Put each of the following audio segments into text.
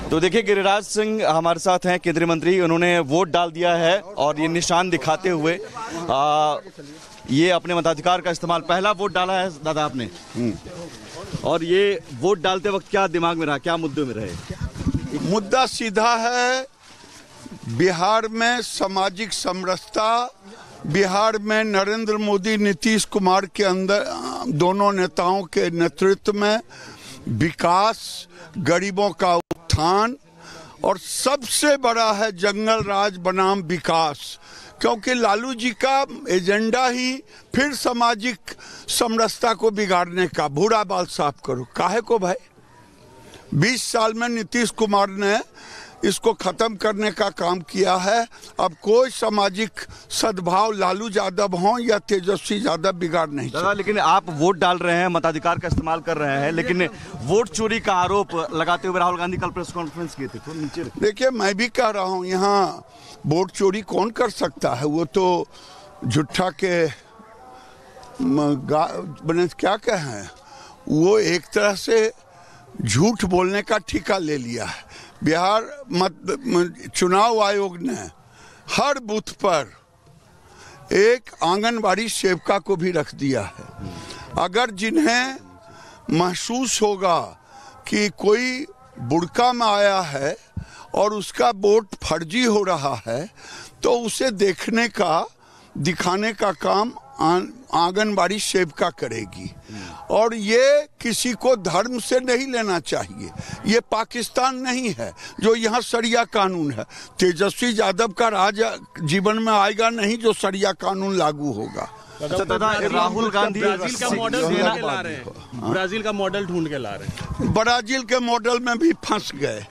तो देखिए, गिरिराज सिंह हमारे साथ हैं, केंद्रीय मंत्री। उन्होंने वोट डाल दिया है और ये निशान दिखाते हुए ये अपने मताधिकार का इस्तेमाल, पहला वोट डाला है दादा आपने। और ये वोट डालते वक्त क्या दिमाग में रहा, क्या मुद्दे में रहे? मुद्दा सीधा है, बिहार में सामाजिक समरसता, बिहार में नरेंद्र मोदी नीतीश कुमार के अंदर दोनों नेताओं के नेतृत्व में विकास, गरीबों का उत्थान और सबसे बड़ा है जंगल राज बनाम विकास। क्योंकि लालू जी का एजेंडा ही फिर सामाजिक समरसता को बिगाड़ने का, भूरा बाल साफ करो। काहे को भाई? 20 साल में नीतीश कुमार ने इसको खत्म करने का काम किया है। अब कोई सामाजिक सद्भाव लालू यादव हो या तेजस्वी यादव बिगाड़ नहीं सकते। लेकिन आप वोट डाल रहे हैं, मताधिकार का इस्तेमाल कर रहे हैं, लेकिन वोट चोरी का आरोप लगाते हुए राहुल गांधी कल प्रेस कॉन्फ्रेंस किए थे। तो नीचे देखिए, मैं भी कह रहा हूँ, यहाँ वोट चोरी कौन कर सकता है? वो तो झूठा के बने क्या कहें, वो एक तरह से झूठ बोलने का ठेका ले लिया है। बिहार चुनाव आयोग ने हर बूथ पर एक आंगनबाड़ी सेविका को भी रख दिया है। अगर जिन्हें महसूस होगा कि कोई बुड़का में आया है और उसका वोट फर्जी हो रहा है, तो उसे देखने का, दिखाने का काम आंगनबाड़ी सेविका करेगी। और ये किसी को धर्म से नहीं लेना चाहिए। ये पाकिस्तान नहीं है जो यहाँ शरिया कानून है। तेजस्वी यादव का राज जीवन में आएगा नहीं जो शरिया कानून लागू होगा। राहुल गांधी ब्राजील का मॉडल ढूंढ के ला रहे हैं, ब्राजील का मॉडल ढूंढ के ला रहे हैं। ब्राजील के मॉडल में भी फंस गए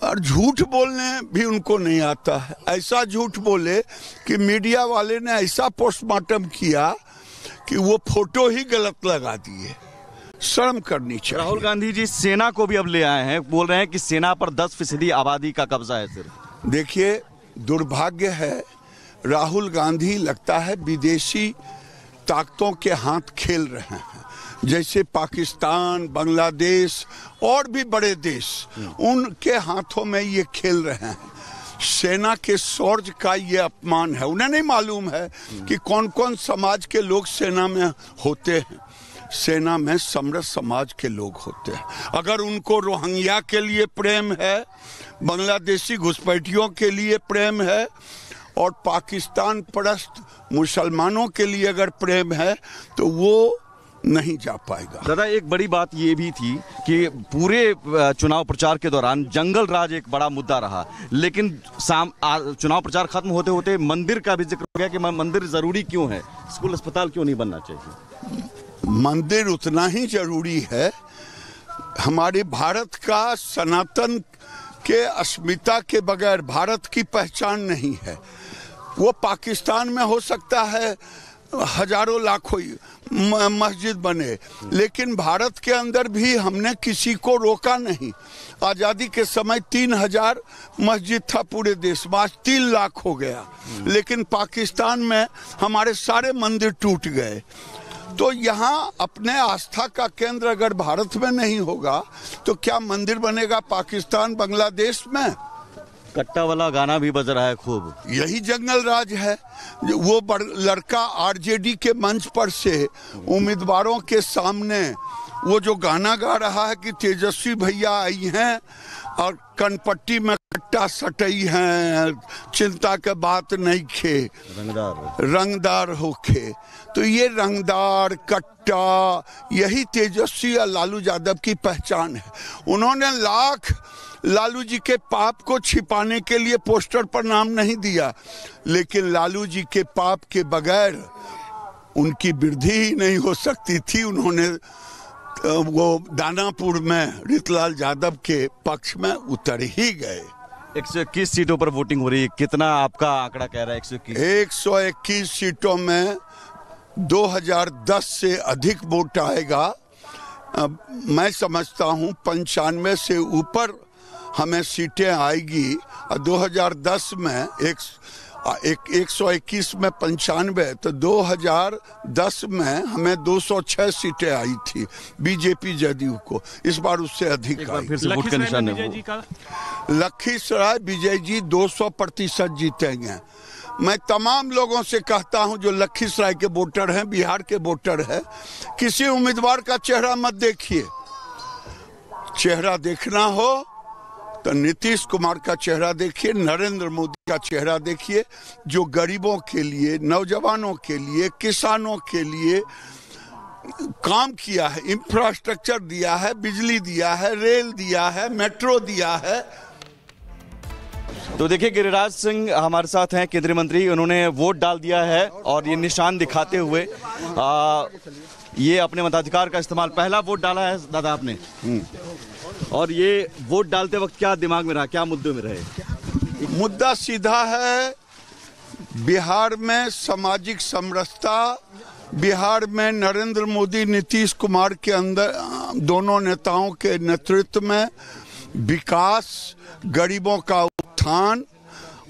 और झूठ बोलने भी उनको नहीं आता है। ऐसा झूठ बोले कि मीडिया वाले ने ऐसा पोस्टमार्टम किया कि वो फोटो ही गलत लगा दिए। शर्म करनी चाहिए। राहुल गांधी जी सेना को भी अब ले आए हैं, बोल रहे हैं कि सेना पर 10% आबादी का कब्जा है सिर्फ। देखिए, दुर्भाग्य है, राहुल गांधी लगता है विदेशी ताकतों के हाथ खेल रहे हैं। जैसे पाकिस्तान, बांग्लादेश और भी बड़े देश, उनके हाथों में ये खेल रहे हैं। सेना के शौर्य का ये अपमान है। उन्हें नहीं मालूम है कि कौन कौन समाज के लोग सेना में होते हैं। सेना में समृद्ध समाज के लोग होते हैं। अगर उनको रोहिंग्या के लिए प्रेम है, बांग्लादेशी घुसपैठियों के लिए प्रेम है और पाकिस्तान परस्त मुसलमानों के लिए अगर प्रेम है, तो वो नहीं जा पाएगा। दादा, एक बड़ी बात ये भी थी कि पूरे चुनाव प्रचार के दौरान जंगल राज एक बड़ा मुद्दा रहा, लेकिन चुनाव प्रचार खत्म होते होते मंदिर का भी जिक्र हो गया कि मंदिर जरूरी क्यों है, स्कूल अस्पताल क्यों नहीं बनना चाहिए? मंदिर उतना ही जरूरी है। हमारे भारत का सनातन के अस्मिता के बगैर भारत की पहचान नहीं है। वो पाकिस्तान में हो सकता है हजारों लाखों मस्जिद बने, लेकिन भारत के अंदर भी हमने किसी को रोका नहीं। आज़ादी के समय 3000 मस्जिद था पूरे देश में, आज 3 लाख हो गया। लेकिन पाकिस्तान में हमारे सारे मंदिर टूट गए। तो यहाँ अपने आस्था का केंद्र अगर भारत में नहीं होगा तो क्या मंदिर बनेगा पाकिस्तान, बांग्लादेश में? कट्टा वाला गाना भी बज रहा है खूब। यही जंगल राज है। वो लड़का आरजेडी के मंच पर से उम्मीदवारों के सामने वो जो गाना गा रहा है कि तेजस्वी भैया आई हैं और कनपट्टी में कट्टा सटई हैं, चिंता के बात नहीं खे, रंगदार होके। तो ये रंगदार, कट्टा, यही तेजस्वी और लालू यादव की पहचान है। उन्होंने लाख लालू जी के पाप को छिपाने के लिए पोस्टर पर नाम नहीं दिया, लेकिन लालू जी के पाप के बगैर उनकी वृद्धि ही नहीं हो सकती थी। उन्होंने वो दानापुर में रीतलाल यादव के पक्ष में उतर ही गए। 121 सीटों पर वोटिंग हो रही है, कितना आपका आंकड़ा कह रहा है? 121 सीटों में 2010 से अधिक वोट आएगा। मैं समझता हूँ 95 से ऊपर हमें सीटें आएगी। और 2010 में 121 में 95, तो 2010 में हमें 206 सीटें आई थी बीजेपी जदयू को। इस बार उससे अधिक आई। फिर से वोट का निशान है लखीसराय विजय जी 200% जीतेंगे। मैं तमाम लोगों से कहता हूं जो लखीसराय के वोटर हैं, बिहार के वोटर हैं, किसी उम्मीदवार का चेहरा मत देखिए। चेहरा देखना हो तो नीतीश कुमार का चेहरा देखिए, नरेंद्र मोदी का चेहरा देखिए, जो गरीबों के लिए, नौजवानों के लिए, किसानों के लिए काम किया है, इंफ्रास्ट्रक्चर दिया है, बिजली दिया है, रेल दिया है, मेट्रो दिया है। तो देखिए, गिरिराज सिंह हमारे साथ हैं, केंद्रीय मंत्री। उन्होंने वोट डाल दिया है और ये निशान दिखाते हुए ये अपने मताधिकार का इस्तेमाल, पहला वोट डाला है दादा आपने। और ये वोट डालते वक्त क्या दिमाग में रहा, क्या मुद्दे में रहे? मुद्दा सीधा है, बिहार में सामाजिक समरसता, बिहार में नरेंद्र मोदी नीतीश कुमार के अंदर, दोनों नेताओं के नेतृत्व में विकास, गरीबों का उत्थान,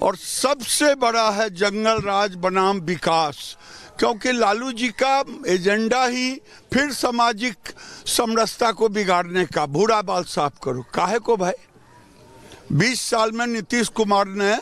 और सबसे बड़ा है जंगल राज बनाम विकास। क्योंकि लालू जी का एजेंडा ही फिर सामाजिक समरसता को बिगाड़ने का। भूरा बाल साफ करो, काहे को भाई? 20 साल में नीतीश कुमार ने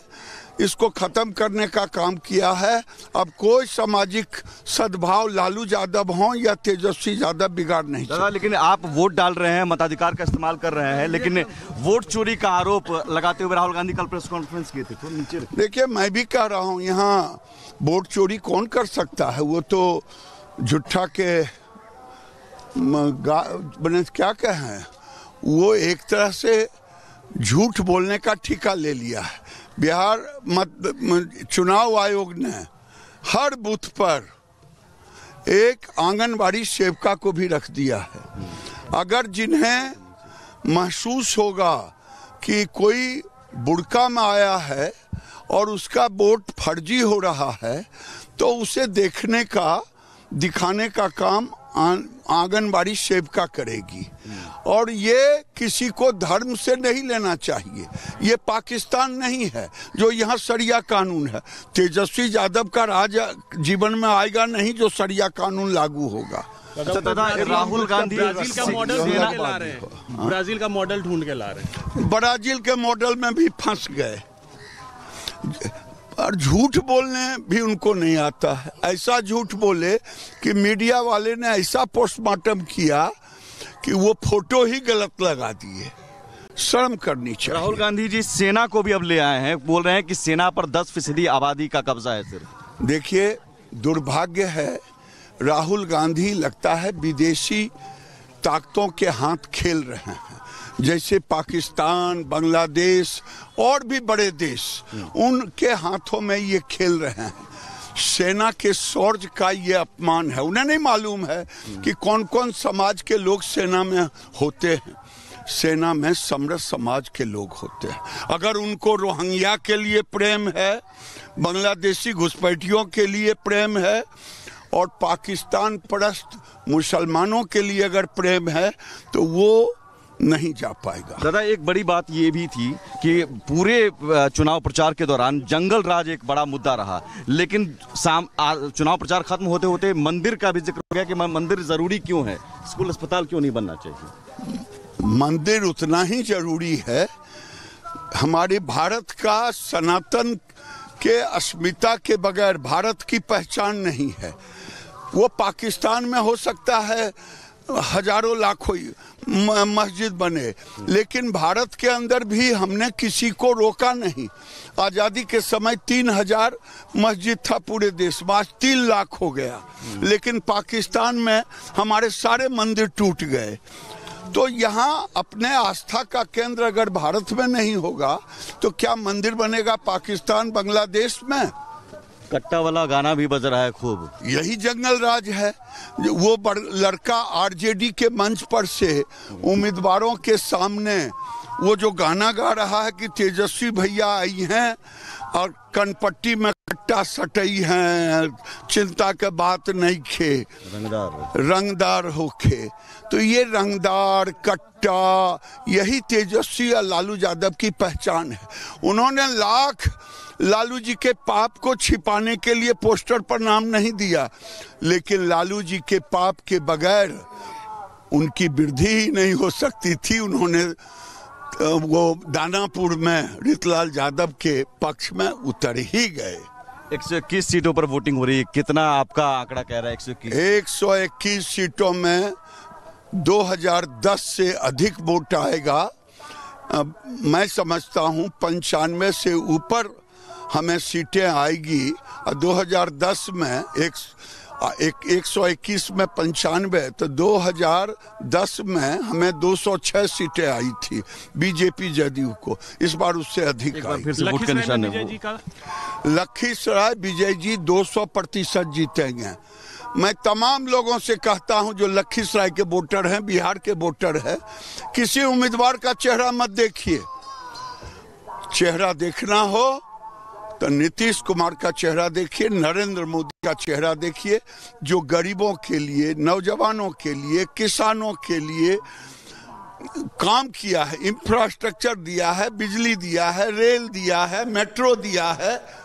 इसको खत्म करने का काम किया है। अब कोई सामाजिक सद्भाव लालू यादव हो या तेजस्वी यादव बिगाड़ नहीं दादा। लेकिन आप वोट डाल रहे हैं, मताधिकार का इस्तेमाल कर रहे हैं, लेकिन वोट चोरी का आरोप लगाते हुए राहुल गांधी कल प्रेस कॉन्फ्रेंस किए थे। तो नीचे देखिए, मैं भी कह रहा हूँ, यहाँ वोट चोरी कौन कर सकता है? वो तो झूठा के बने क्या कहें, वो एक तरह से झूठ बोलने का ठेका ले लिया है। बिहार चुनाव आयोग ने हर बूथ पर एक आंगनबाड़ी सेविका को भी रख दिया है। अगर जिन्हें महसूस होगा कि कोई बुड़का में आया है और उसका वोट फर्जी हो रहा है, तो उसे देखने का, दिखाने का काम आंगनबाड़ी सेविका करेगी। और ये किसी को धर्म से नहीं लेना चाहिए। ये पाकिस्तान नहीं है जो यहाँ शरिया कानून है। तेजस्वी यादव का राज जीवन में आएगा नहीं जो शरिया कानून लागू होगा। अच्छा दादा, राहुल गांधी ब्राजील का मॉडल ढूंढ के ला रहे हैं। ब्राजील का मॉडल ढूंढ के ला रहे हैं। ब्राजील के मॉडल में भी फंस गए और झूठ बोलने भी उनको नहीं आता है। ऐसा झूठ बोले कि मीडिया वाले ने ऐसा पोस्टमार्टम किया कि वो फोटो ही गलत लगा दिए। शर्म करनी चाहिए। राहुल गांधी जी सेना को भी अब ले आए हैं, बोल रहे हैं कि सेना पर 10% आबादी का कब्जा है सिर्फ। देखिए, दुर्भाग्य है, राहुल गांधी लगता है विदेशी ताकतों के हाथ खेल रहे हैं। जैसे पाकिस्तान, बांग्लादेश और भी बड़े देश, उनके हाथों में ये खेल रहे हैं। सेना के शौर्य का ये अपमान है। उन्हें नहीं मालूम है कि कौन कौन समाज के लोग सेना में होते हैं। सेना में समृद्ध समाज के लोग होते हैं। अगर उनको रोहिंग्या के लिए प्रेम है, बांग्लादेशी घुसपैठियों के लिए प्रेम है और पाकिस्तान परस्त मुसलमानों के लिए अगर प्रेम है, तो वो नहीं जा पाएगा। दादा, एक बड़ी बात ये भी थी कि पूरे चुनाव प्रचार के दौरान जंगल राज एक बड़ा मुद्दा रहा, लेकिन चुनाव प्रचार खत्म होते होते मंदिर का भी जिक्र हो गया कि मंदिर जरूरी क्यों है, स्कूल अस्पताल क्यों नहीं बनना चाहिए? मंदिर उतना ही जरूरी है। हमारे भारत का सनातन के अस्मिता के बगैर भारत की पहचान नहीं है। वो पाकिस्तान में हो सकता है हजारों लाखों मस्जिद बने, लेकिन भारत के अंदर भी हमने किसी को रोका नहीं। आज़ादी के समय 3000 मस्जिद था पूरे देश में, आज 3 लाख हो गया। लेकिन पाकिस्तान में हमारे सारे मंदिर टूट गए। तो यहाँ अपने आस्था का केंद्र अगर भारत में नहीं होगा तो क्या मंदिर बनेगा पाकिस्तान, बांग्लादेश में? कट्टा वाला गाना भी बज रहा है खूब। यही जंगल राज है। वो लड़का आरजेडी के मंच पर से उम्मीदवारों के सामने वो जो गाना गा रहा है कि तेजस्वी भैया आई हैं और कनपट्टी में कट्टा सटई हैं, चिंता के बात नहीं खे, रंगदार होके। तो ये रंगदार कट्टा यही तेजस्वी और लालू यादव की पहचान है। उन्होंने लाख लालू जी के पाप को छिपाने के लिए पोस्टर पर नाम नहीं दिया, लेकिन लालू जी के पाप के बगैर उनकी वृद्धि ही नहीं हो सकती थी। उन्होंने वो दानापुर में रीतलाल यादव के पक्ष में उतर ही गए। 121 सीटों पर वोटिंग हो रही है, कितना आपका आंकड़ा कह रहा है? 121 सीटों में 2010 से अधिक वोट आएगा। मैं समझता हूं 95 से ऊपर हमें सीटें आएगी। और 2010 में 121 में 95, तो 2010 में हमें 206 सीटें आई थी बीजेपी जदयू को। इस बार उससे अधिक आई। फिर से वोट का निशान है। लखीसराय विजय जी 200% जीतेंगे। मैं तमाम लोगों से कहता हूं जो लखीसराय के वोटर हैं, बिहार के वोटर हैं, किसी उम्मीदवार का चेहरा मत देखिए। चेहरा देखना हो तो नीतीश कुमार का चेहरा देखिए, नरेंद्र मोदी का चेहरा देखिए, जो गरीबों के लिए, नौजवानों के लिए, किसानों के लिए काम किया है, इंफ्रास्ट्रक्चर दिया है, बिजली दिया है, रेल दिया है, मेट्रो दिया है।